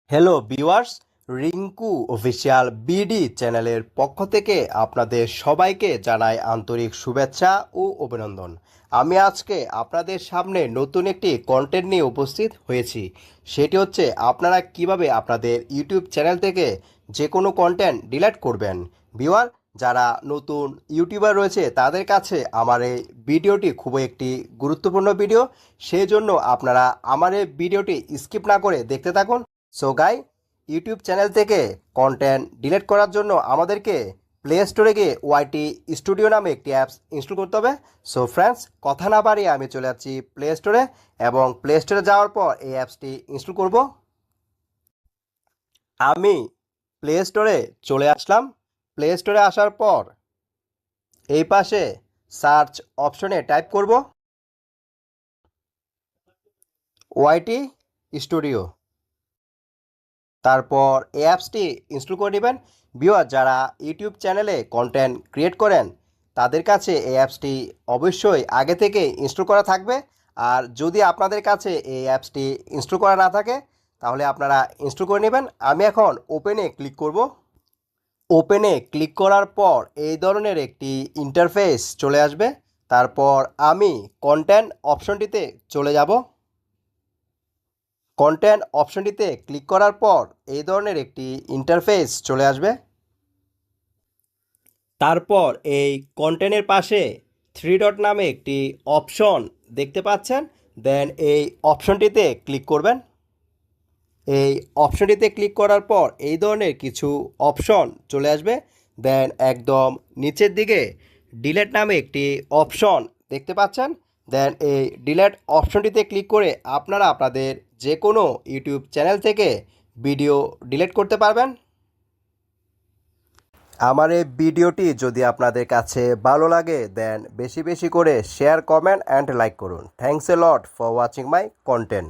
Hello viewers, Rinku official BD চ্যানেলের পক্ষ থেকে আপনাদের সবাইকে জানাই আন্তরিক শুভেচ্ছা ও অভিনন্দন। আমি আজকে আপনাদের সামনে নতুন একটি কন্টেন্ট নিয়ে উপস্থিত হয়েছি। সেটি হচ্ছে আপনারা কিভাবে আপনাদের ইউটিউব চ্যানেল থেকে যে কোনো কন্টেন্ট ডিলিট করবেন। ভিউয়ার, যারা নতুন ইউটিউবার রয়েছে তাদের কাছে আমার এই ভিডিওটি খুবই একটি গুরুত্বপূর্ণ ভিডিও, সেই জন্য আপনারা আমার এই ভিডিওটি স্কিপ না করে দেখতে থাকুন। সো গাই, ইউটিউব চ্যানেল থেকে কন্টেন্ট ডিলিট করার জন্য আমাদেরকে প্লে স্টোরে গিয়ে ওয়াইটি স্টুডিও নামে একটি অ্যাপস ইনস্টল করতে হবে। সো ফ্রেন্ডস, কথা না বাড়িয়ে আমি চলে যাচ্ছি প্লে স্টোরে এবং প্লে স্টোরে যাওয়ার পর এই অ্যাপসটি ইনস্টল করব। আমি প্লে স্টোরে চলে আসলাম। প্লে স্টোরে আসার পর এই পাশে সার্চ অপশনে টাইপ করব ওয়াইটি স্টুডিও। তারপর এই অ্যাপসটি ইনস্টল করে নেবেন। ভিউয়ার, যারা ইউটিউব চ্যানেলে কন্টেন্ট ক্রিয়েট করেন তাদের কাছে এই অ্যাপসটি অবশ্যই আগে থেকে ইনস্টল করা থাকবে। আর যদি আপনাদের কাছে এই অ্যাপসটি ইনস্টল করা না থাকে তাহলে আপনারা ইনস্টল করে নেবেন। আমি এখন ওপেনে ক্লিক করব। ওপেনে ক্লিক করার পর এই ধরনের একটি ইন্টারফেস চলে আসবে। তারপর আমি কন্টেন্ট অপশনটিতে চলে যাব। কন্টেন্ট অপশনটিতে ক্লিক করার পর এই ধরনের একটি ইন্টারফেস চলে আসবে। তারপর এই কন্টেন্টের পাশে থ্রি ডট নামে একটি অপশন দেখতে পাচ্ছেন। দেন এই অপশনটিতে ক্লিক করবেন। এই অপশনটিতে ক্লিক করার পর এই ধরনের কিছু অপশন চলে আসবে। দেন একদম নিচের দিকে ডিলেট নামে একটি অপশন দেখতে পাচ্ছেন। দেন এই ডিলেট অপশনটিতে ক্লিক করে আপনারা আপনাদের যে কোনো ইউটিউব চ্যানেল থেকে ভিডিও ডিলিট করতে পারবেন। আমার এই ভিডিওটি যদি আপনাদের কাছে ভালো লাগে দেন বেশি বেশি করে শেয়ার, কমেন্ট অ্যান্ড লাইক করুন। Thanks a lot for watching my content.